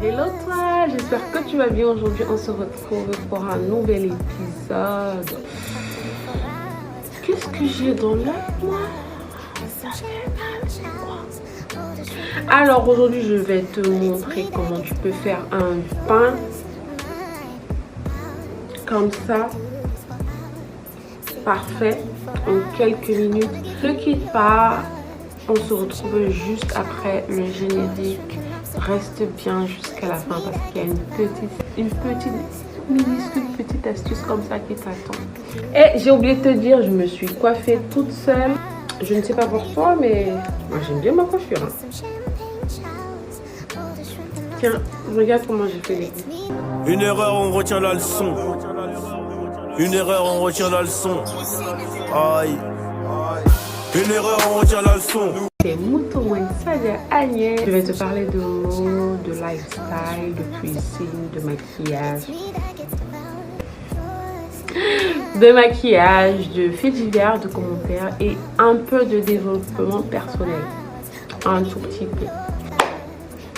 Hello toi, j'espère que tu vas bien. Aujourd'hui on se retrouve pour un nouvel épisode. Qu'est-ce que j'ai dans l'œil moi? Ça fait mal. Alors aujourd'hui je vais te montrer comment tu peux faire un pain comme ça, parfait, en quelques minutes. Ne quitte pas, on se retrouve juste après le générique. Reste bien jusqu'à la fin parce qu'il y a une petite astuce comme ça qui t'attend. Et j'ai oublié de te dire, je me suis coiffée toute seule. Je ne sais pas pour toi, mais moi j'aime bien ma coiffure. Tiens, regarde comment j'ai fait les boucles. Une erreur, on retient la leçon. Une erreur, on retient la leçon. Aïe. Une erreur, on retient la leçon. C'est Mouton Sadia Agnès. Je vais te parler de mots, de lifestyle, de cuisine, de maquillage, de faits divers, de commentaires et un peu de développement personnel. Un tout petit peu.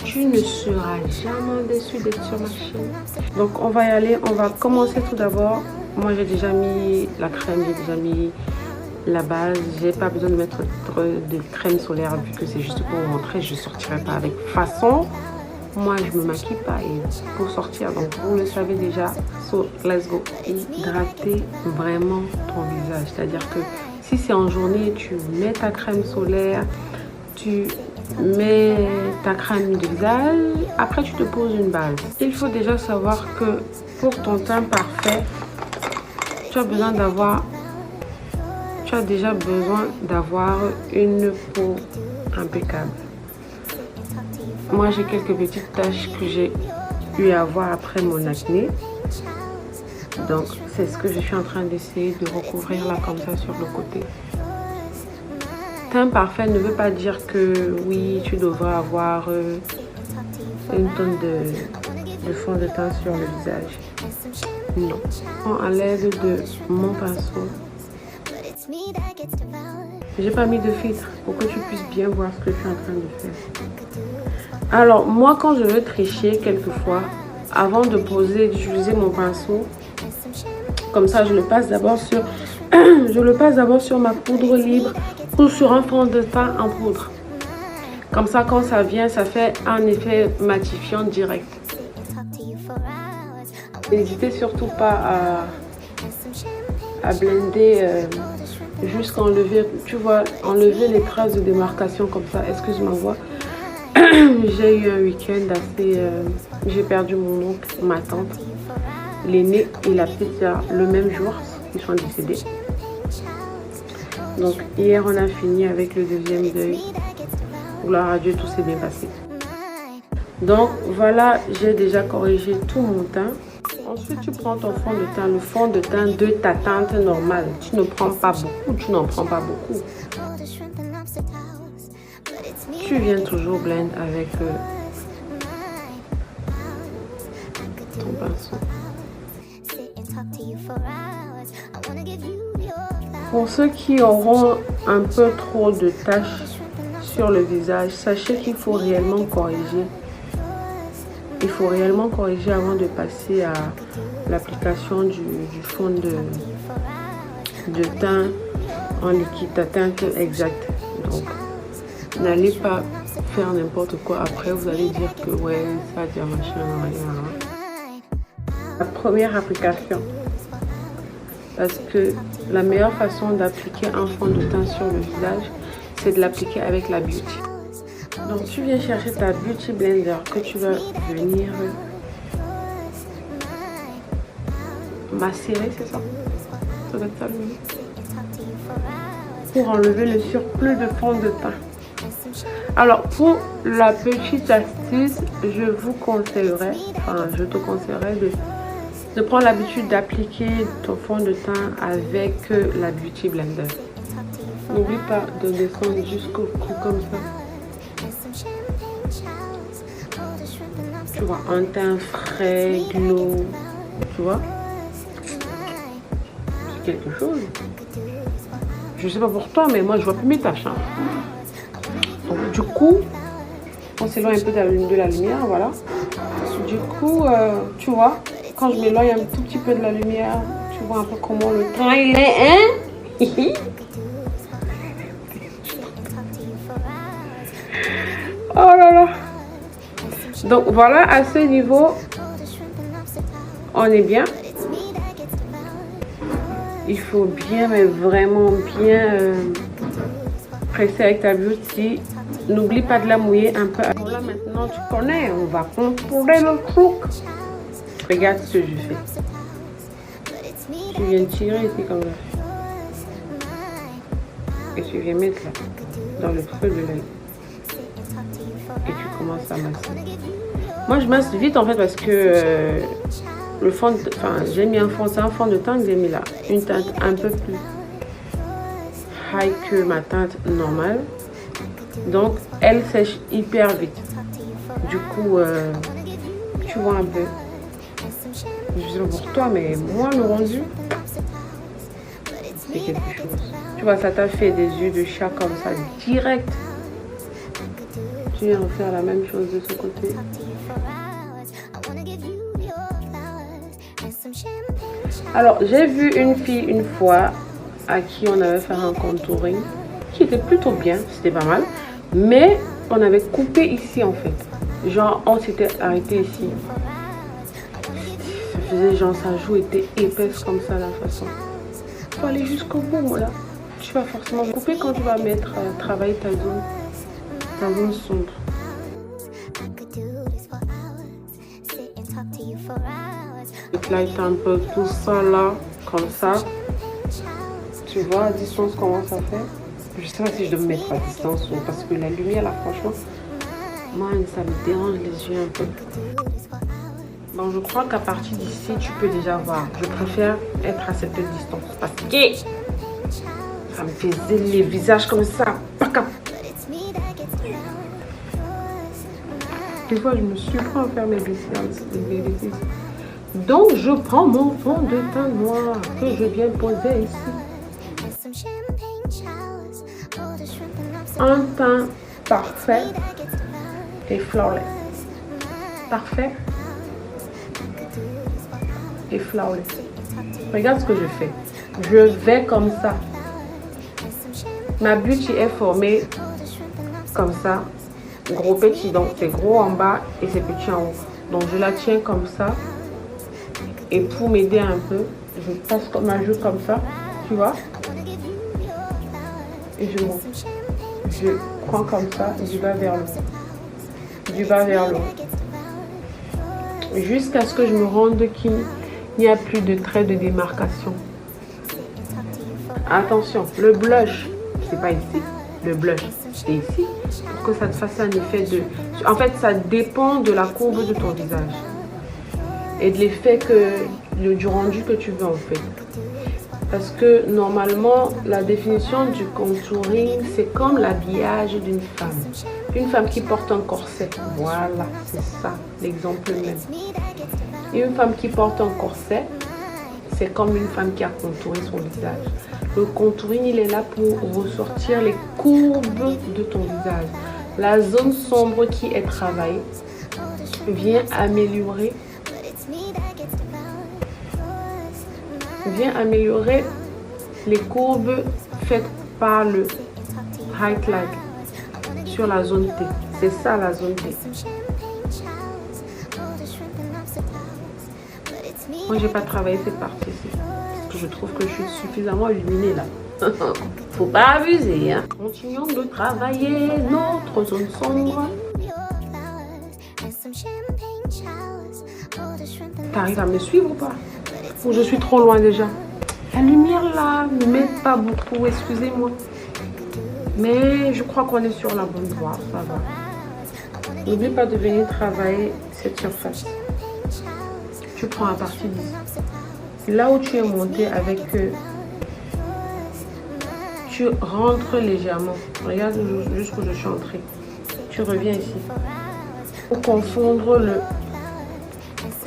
Tu ne seras jamais déçu d'être sur ma chaîne. Donc on va y aller, on va commencer tout d'abord. Moi j'ai déjà mis la crème, j'ai déjà mis la base. J'ai pas besoin de mettre de crème solaire vu que c'est juste pour vous montrer. Je sortirai pas avec façon. Moi je me maquille pas et pour sortir, donc vous le savez déjà. So let's go. Hydrater vraiment ton visage, c'est à dire que si c'est en journée, tu mets ta crème solaire, tu mets ta crème de visage, après tu te poses une base. Il faut déjà savoir que pour ton teint parfait, tu as déjà besoin d'avoir une peau impeccable. Moi j'ai quelques petites taches que j'ai eu à avoir après mon acné, donc c'est ce que je suis en train d'essayer de recouvrir là comme ça sur le côté. Teint parfait ne veut pas dire que oui tu devras avoir une tonne de fond de teint sur le visage. Non. À l'aide de mon pinceau, j'ai pas mis de filtre pour que tu puisses bien voir ce que je suis en train de faire. Alors moi quand je veux tricher quelquefois, avant de poser, d'utiliser mon pinceau, comme ça je le passe d'abord sur ma poudre libre ou sur un fond de teint en poudre. Comme ça quand ça vient, ça fait un effet matifiant direct. N'hésitez surtout pas à blender jusqu'à enlever, tu vois, enlever les traces de démarcation comme ça. Excuse-moi voix. J'ai eu un week-end assez... j'ai perdu mon oncle, ma tante, l'aîné et la petite sœur le même jour. Ils sont décédés. Donc hier on a fini avec le deuxième deuil. Gloire à Dieu, tout s'est bien passé. Donc voilà, j'ai déjà corrigé tout mon teint. Ensuite, tu prends ton fond de teint, le fond de teint de ta teinte normale. Tu ne prends pas beaucoup, tu n'en prends pas beaucoup. Tu viens toujours blend avec ton pinceau. Pour ceux qui auront un peu trop de taches sur le visage, sachez qu'il faut réellement corriger. Il faut réellement corriger avant de passer à l'application du fond de teint en liquide, ta teinte exacte. Donc, n'allez pas faire n'importe quoi. Après, vous allez dire que ouais, ça dit machin, rien. La première application. Parce que la meilleure façon d'appliquer un fond de teint sur le visage, c'est de l'appliquer avec la beauty. Donc tu viens chercher ta beauty blender que tu vas venir macérer, c'est ça? Ça doit être ça le nom. Pour enlever le surplus de fond de teint. Alors pour la petite astuce, je te conseillerais de prendre l'habitude d'appliquer ton fond de teint avec la beauty blender. N'oublie pas de descendre jusqu'au cou comme ça. Tu vois, un teint frais, glow, tu vois. C'est quelque chose. Je sais pas pour toi, mais moi je vois plus mes taches. Hein. Donc, du coup, On s'éloigne un peu de la lumière, voilà. Du coup, tu vois, quand je m'éloigne un tout petit peu de la lumière, tu vois un peu comment le teint il est, hein? Oh là là. Donc voilà, à ce niveau, on est bien. Il faut bien, mais vraiment bien presser avec ta beauty. N'oublie pas de la mouiller un peu. Là maintenant, tu connais, on va contrôler le truc. Regarde ce que je fais. Tu viens tirer ici comme ça. Et tu viens mettre là, dans le creux de l'œil. Et tu commences à masser. Moi, je masse vite en fait parce que le fond, j'ai mis un fond de teint que j'ai mis là. Une teinte un peu plus high que ma teinte normale. Donc, elle sèche hyper vite. Du coup, tu vois un peu. Je sais pas pour toi, mais moi, le rendu, c'est quelque chose. Tu vois, ça t'a fait des yeux de chat comme ça, direct. Tu viens faire la même chose de ce côté. Alors, j'ai vu une fille une fois à qui on avait fait un contouring qui était plutôt bien, c'était pas mal, mais on avait coupé ici en fait. Genre, on s'était arrêté ici. Ça faisait genre, sa joue était épaisse comme ça, la façon. Il faut aller jusqu'au bout, là. Tu vas forcément couper quand tu vas mettre, travailler ta zone sombre. Light un peu tout ça là, comme ça. Tu vois à distance comment ça fait. Je sais pas si je dois me mettre à distance ou parce que la lumière là, franchement, moi ça me dérange les yeux un peu. Bon, je crois qu'à partir d'ici, tu peux déjà voir. Je préfère être à cette distance parce que ça me faisait les visages comme ça. Des fois, je me surprends à faire mes bêtises. Donc, je prends mon fond de teint noir que je viens poser ici. Un teint parfait et flawless. Parfait et flawless. Regarde ce que je fais. Je vais comme ça. Ma beauty est formée comme ça. Gros petit, donc c'est gros en bas et c'est petit en haut. Donc je la tiens comme ça. Et pour m'aider un peu, je passe ma joue comme ça, tu vois. Et je monte. Je prends comme ça, du bas vers le haut. Du bas vers le haut. Jusqu'à ce que je me rende qu'il n'y a plus de trait de démarcation. Attention, le blush, c'est pas ici. Le blush, c'est ici. Pour que ça te fasse un effet de... En fait, ça dépend de la courbe de ton visage. Et de l'effet du rendu que tu veux en fait. Parce que normalement, la définition du contouring, c'est comme l'habillage d'une femme. Une femme qui porte un corset. Voilà, c'est ça, l'exemple même. Et une femme qui porte un corset, c'est comme une femme qui a contouré son visage. Le contouring, il est là pour ressortir les courbes de ton visage. La zone sombre qui est travaillée vient améliorer les courbes faites par le highlight sur la zone T. C'est ça la zone T. Moi, j'ai pas travaillé cette partie-ci parce que je trouve que je suis suffisamment illuminée là. Faut pas abuser, hein. Continuons de travailler notre zone sombre. T'arrives à me suivre ou pas? Ou je suis trop loin déjà? La lumière là ne m'aide pas beaucoup, excusez-moi. Mais je crois qu'on est sur la bonne voie, ça va. N'oublie pas de venir travailler cette surface. Tu prends à partir d'ici. Là où tu es monté avec tu rentres légèrement. Regarde jusqu'où je suis entrée. Tu reviens ici. Pour confondre le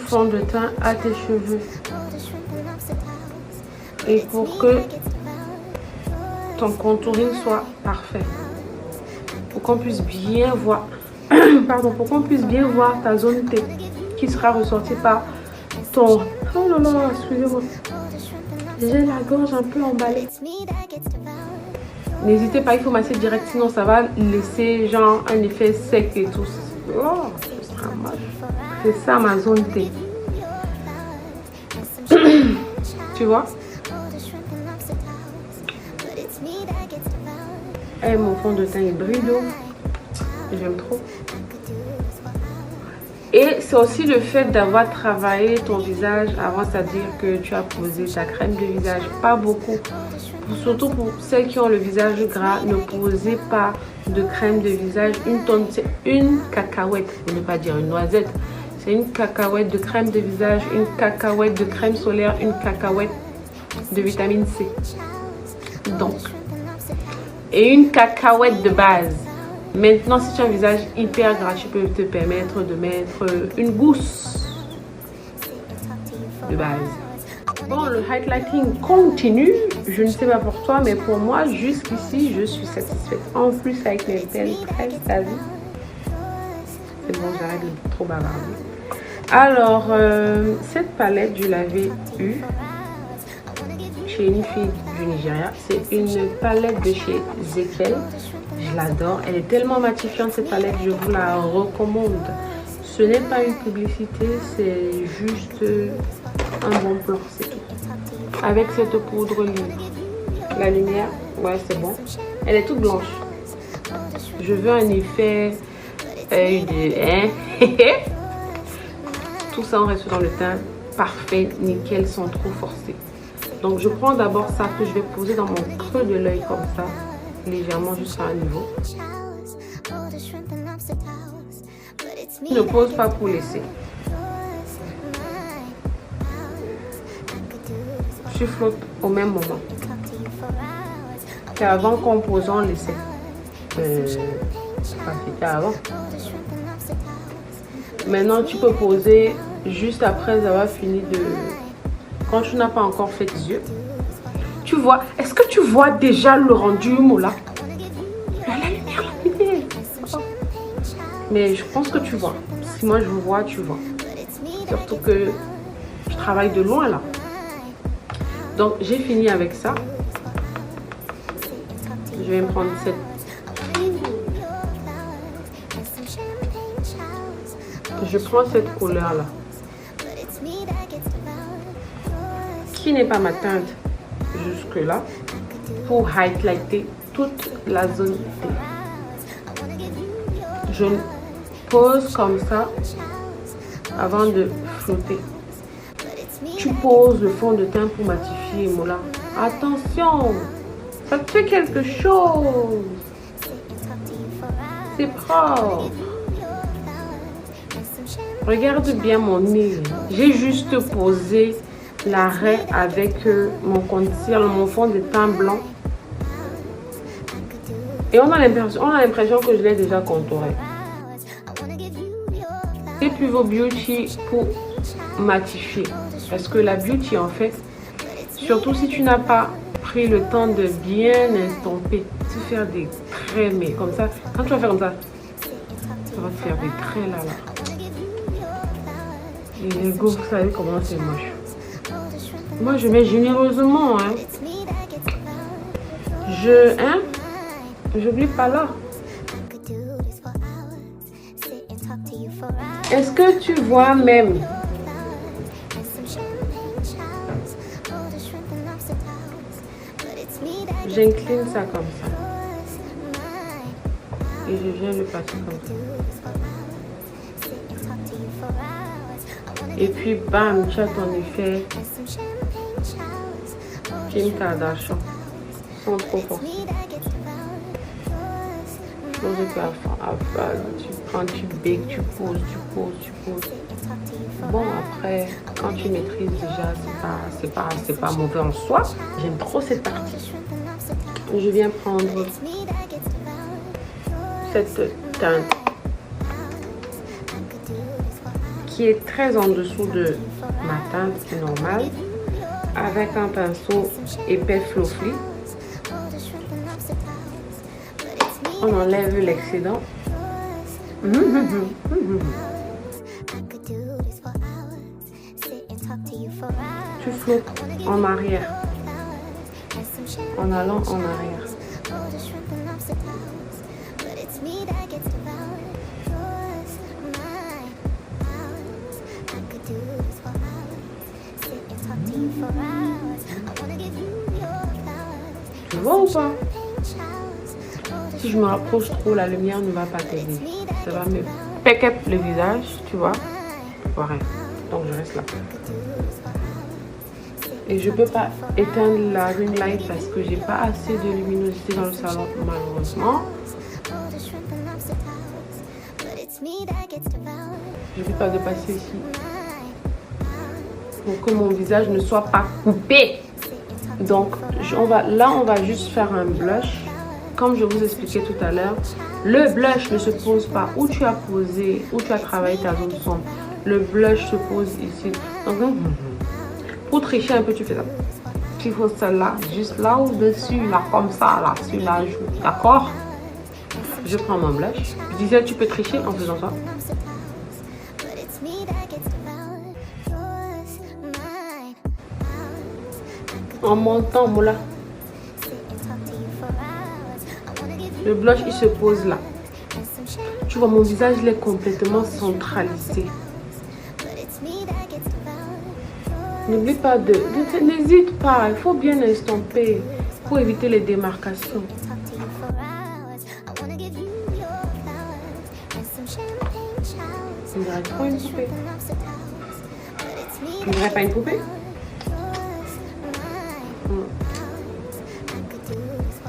fond de teint à tes cheveux. Et pour que ton contouring soit parfait. Pour qu'on puisse bien voir pardon, pour qu'on puisse bien voir ta zone T qui sera ressortie par ton... Oh là là, excusez-moi. J'ai la gorge un peu emballée. N'hésitez pas, il faut masser direct, sinon ça va laisser genre un effet sec et tout. Oh, ce sera moche. C'est ça ma zone T. Tu vois? Et mon fond de teint est brillant. J'aime trop. Et c'est aussi le fait d'avoir travaillé ton visage avant, c'est-à-dire que tu as posé ta crème de visage. Pas beaucoup. Surtout pour celles qui ont le visage gras, ne posez pas de crème de visage. Une tonne, c'est une cacahuète, pour ne pas dire une noisette. C'est une cacahuète de crème de visage, une cacahuète de crème solaire, une cacahuète de vitamine C. Donc, et une cacahuète de base. Maintenant, si tu as un visage hyper gras, tu peux te permettre de mettre une gousse de base. Bon, le highlighting continue. Je ne sais pas pour toi, mais pour moi, jusqu'ici, je suis satisfaite. En plus, avec mes pelles très quasi. C'est bon, j'arrête de trop bavarder. Alors, cette palette, je l'avais eue chez une fille du Nigeria. C'est une palette de chez Zekel. Je l'adore. Elle est tellement matifiante, cette palette. Je vous la recommande. Ce n'est pas une publicité, c'est juste un bon plan, c'est tout. Avec cette poudre libre. La lumière, ouais, c'est bon. Elle est toute blanche. Je veux un effet tout ça en reste dans le teint. Parfait, nickel, sans trop forcer. Donc je prends d'abord ça que je vais poser dans mon creux de l'œil comme ça, légèrement jusqu'à un niveau. Ne pose pas pour laisser. Je flotte au même moment. C'est avant qu'en posant laisser. C'était avant. Maintenant tu peux poser juste après avoir fini de... Quand tu n'as pas encore fait tes yeux. Tu vois, est-ce que tu vois déjà le rendu Mola? Mais je pense que tu vois. Si moi je vois, tu vois. Surtout que je travaille de loin là. Donc j'ai fini avec ça. Je vais me prendre cette... Je prends cette couleur là. Qui n'est pas ma teinte jusque là. Pour highlighter toute la zone T. Je pose comme ça avant de flotter. Tu poses le fond de teint pour matifier, Mola. Attention, ça te fait quelque chose. C'est propre. Regarde bien mon nez. J'ai juste posé l'arrêt avec mon concealer, mon fond de teint blanc. Et on a l'impression que je l'ai déjà contouré. Et puis vos beauty pour matifier. Parce que la beauty en fait, surtout si tu n'as pas pris le temps de bien estomper, tu faire des traits, mais comme ça, quand tu vas faire comme ça, ça va te faire des traits là. Et les go, vous savez comment c'est moche. Moi je mets généreusement, hein. J'oublie pas là. Est-ce que tu vois même? J'incline ça comme ça. Et je viens le passer comme ça. Et puis bam, tu as ton effet Kim Kardashian. Sans trop forcer. Tu prends, tu bakes, tu poses. Bon, après, quand tu maîtrises déjà, c'est pas mauvais en soi. J'aime trop cette partie. Je viens prendre cette teinte qui est très en dessous de ma teinte normale, avec un pinceau épais fluffy. On enlève l'excédent. Tu flottes en arrière, en allant en arrière. Tu vois ou pas? Si je me rapproche trop, la lumière ne va pas t'aider. Ça va me pick up le visage, tu vois. Voilà. Donc je reste là. Et je peux pas éteindre la ring light parce que j'ai pas assez de luminosité dans le salon, malheureusement. Je vais pas dépasser ici pour que mon visage ne soit pas coupé. Donc on va juste faire un blush. Comme je vous expliquais tout à l'heure, le blush ne se pose pas où tu as posé, où tu as travaillé ta zone sombre. Le blush se pose ici. Donc, pour tricher un peu, tu fais ça. Tu fais ça là, juste là au-dessus, là, comme ça, là, sur la joue. D'accord? Je prends mon blush. Je disais, tu peux tricher en faisant ça. En montant, voilà. Le blush, il se pose là. Tu vois, mon visage, il est complètement centralisé. N'oublie pas n'hésite pas, il faut bien estomper pour éviter les démarcations. On dirait trop une poupée. On dirait pas une poupée?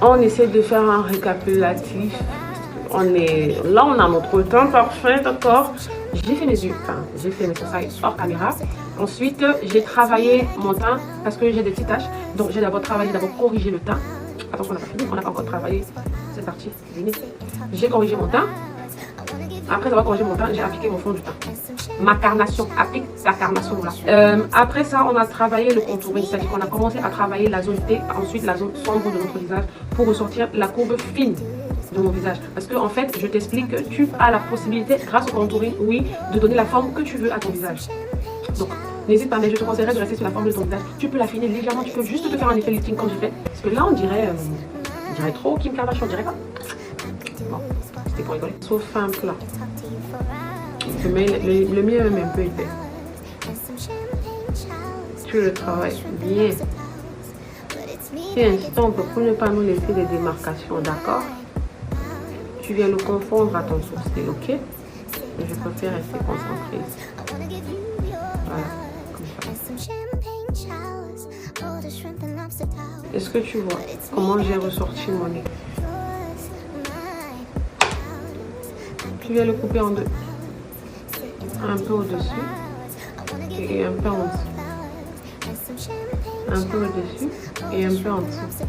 On essaie de faire un récapitulatif. Là, on a notre teint parfait, d'accord? J'ai fait mes yeux, enfin, j'ai fait mes sourcils hors caméra. Ensuite, j'ai travaillé mon teint parce que j'ai des petites taches. Donc, j'ai d'abord corrigé le teint. Attention, on n'a pas fini, on n'a pas encore travaillé cette partie. J'ai corrigé mon teint. Après avoir corrigé mon teint, j'ai appliqué mon fond du teint. Ma carnation, applique la carnation là. Après ça, on a travaillé le contouring, c'est-à-dire qu'on a commencé à travailler la zone T, ensuite la zone sombre de notre visage pour ressortir la courbe fine de mon visage. Parce que en fait, je t'explique que tu as la possibilité, grâce au contouring, oui, de donner la forme que tu veux à ton visage. Donc, n'hésite pas, mais je te conseillerais de rester sur la forme de ton visage. Tu peux l'affiner légèrement, tu peux juste te faire un effet lifting comme j'ai fait. Parce que là, on dirait trop Kim Kardashian, on dirait pas. Bon, c'était pour rigoler. Sauf un plat. Le mien est même un peu épais. Tu le travailles bien. Et instompe pour ne pas nous laisser des démarcations, d'accord? Tu viens le confondre à ton sourcil, ok? Et je préfère rester concentrée ici. Voilà, comme ça. Est-ce que tu vois comment j'ai ressorti mon nez? Tu viens le couper en deux. Un peu au-dessus et un peu en dessous. Un peu au-dessus et un peu en dessous.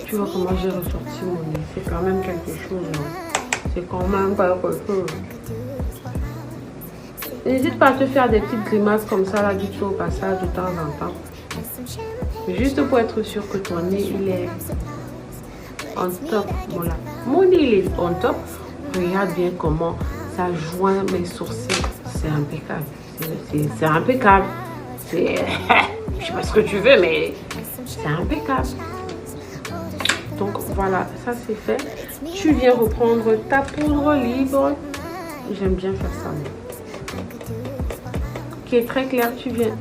Tu vois comment j'ai ressorti mon nez. C'est quand même quelque chose, non? C'est quand même quelque chose. N'hésite pas à te faire des petites grimaces comme ça, là, du tout au passage, de temps en temps. Juste pour être sûr que ton nez, il est on top. Voilà. Mon nez, il est on top. Regarde bien comment ça joint mes sourcils. C'est impeccable. C'est impeccable. Je sais pas ce que tu veux, mais c'est impeccable. Donc voilà, ça c'est fait. Tu viens reprendre ta poudre libre. J'aime bien faire ça. Qui est très clair, tu viens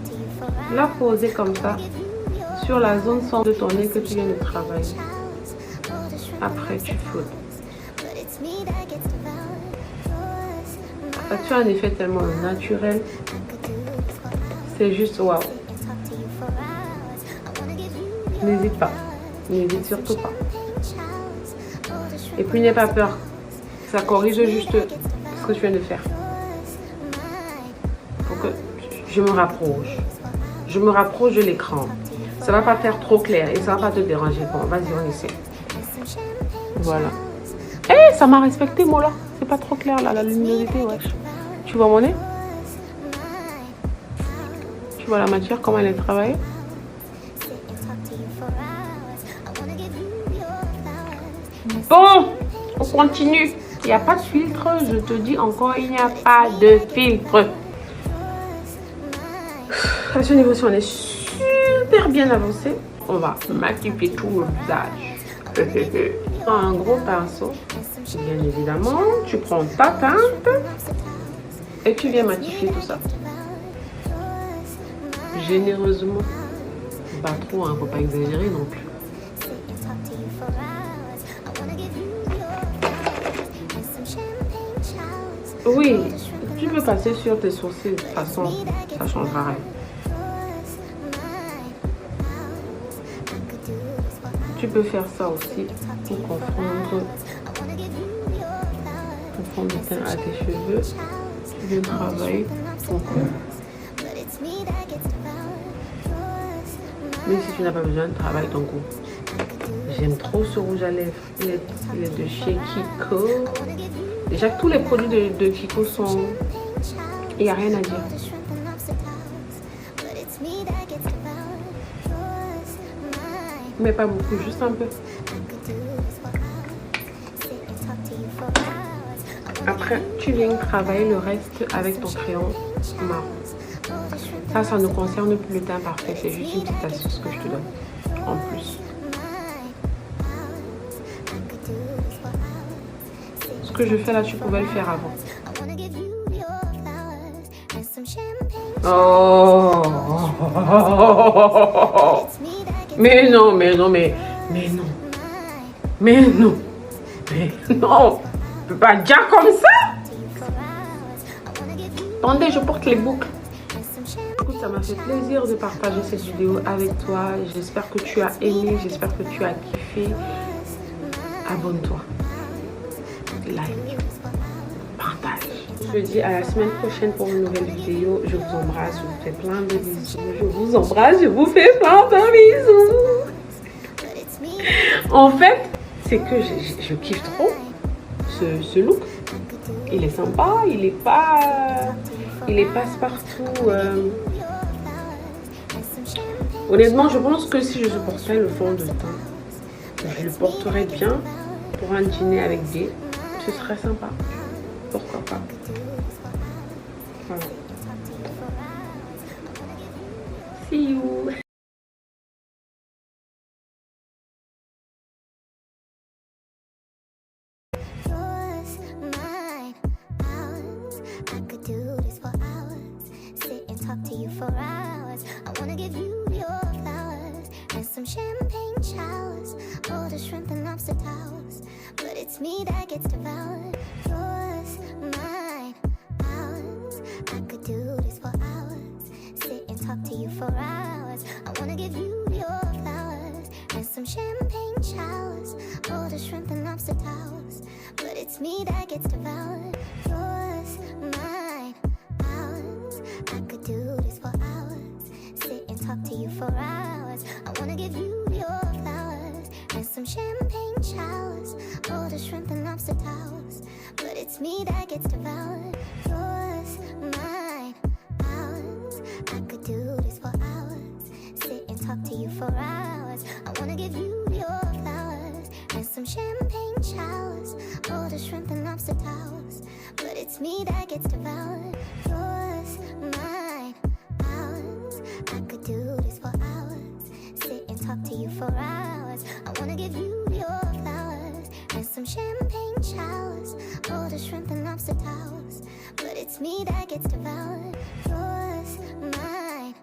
la poser comme ça sur la zone sombre de ton nez que tu viens de travailler. Après, tu flottes. Ça fait un effet tellement naturel. C'est juste waouh. N'hésite pas. N'hésite surtout pas. Et puis n'aie pas peur. Ça corrige juste ce que tu viens de faire. Pour que je me rapproche. Je me rapproche de l'écran. Ça va pas faire trop clair et ça va pas te déranger. Bon, vas-y, on essaie. Voilà. Eh, ça m'a respecté, moi là. C'est pas trop clair là, la luminosité, wesh. Tu vois mon nez? Tu vois la matière, comment elle est travaillée? Bon, on continue. Il n'y a pas de filtre, je te dis encore, il n'y a pas de filtre. À ce niveau-ci, on est super bien avancé. On va maquiller tout le visage. Un gros pinceau, bien évidemment. Tu prends ta teinte et tu viens matifier tout ça. Généreusement. Pas trop, hein, faut pas exagérer non plus. Oui, tu peux passer sur tes sourcils, de toute façon, ça changera rien. Tu peux faire ça aussi pour confondre ton fond de teint à tes cheveux. Tu viens travailler ton cou. Même si tu n'as pas besoin de travailler ton cou. J'aime trop ce rouge à lèvres. Il est de chez Kiko. Déjà que tous les produits de Kiko sont... Il n'y a rien à dire. Mais pas beaucoup, juste un peu. Après, tu viens travailler le reste avec ton crayon marron. Ça ne concerne plus le teint parfait. C'est juste une petite astuce que je te donne. En plus. Ce que je fais là, tu pouvais le faire avant. Oh. Mais non, mais non, mais non. Mais non. Mais non. Je peux pas dire comme ça. Attendez, je porte les boucles. Écoute, ça m'a fait plaisir de partager cette vidéo avec toi. J'espère que tu as aimé, j'espère que tu as kiffé. Abonne-toi. Like. Partage. Je dis à la semaine prochaine pour une nouvelle vidéo. Je vous embrasse, je vous fais plein de bisous. Je vous embrasse, je vous fais plein de bisous. En fait, c'est que je kiffe trop ce look. Il est sympa, il est passe-partout. Honnêtement, je pense que si je supportais le fond de teint, je le porterais bien pour un dîner avec des. Ce serait sympa. Pourquoi pas. Voilà. See you. For hours, I wanna give you your flowers and some champagne showers, all the shrimp and lobster towers. But it's me that gets devoured. Yours, mine, ours. I could do this for hours, sit and talk to you for hours. I wanna give you your flowers and some champagne showers, all the shrimp and lobster towers. But it's me that gets devoured. Yours, mine, ours. I could do this for hours, sit and talk to you for hours. I wanna give you your flowers and some champagne showers, all the shrimp and lobster towers. But it's me that gets devoured. Yours, mine, ours. I could do this for hours, sit and talk to you for hours. I wanna give you your flowers and some champagne showers, all the shrimp and lobster towers. But it's me that gets devoured. Yours, mine, ours. I could do this for hours, sit and talk to you for hours. I wanna give you your flowers and some champagne showers, all the shrimp and lobster towers. But it's me that gets devoured. Yours, mine,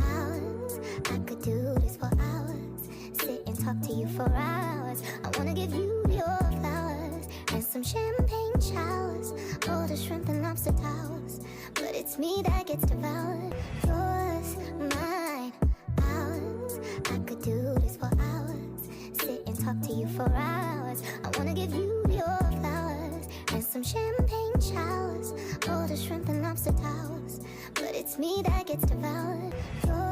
ours. I could do this for hours, sit and talk to you for hours. I wanna give you your flowers and some champagne showers, all the shrimp and lobster towers. But it's me that gets devoured. Yours, mine, ours. I could do this for hours, sit and talk to you for hours. I wanna give you your flowers and some champagne showers, all the shrimp and lobster towers. But it's me that gets devoured. Yours,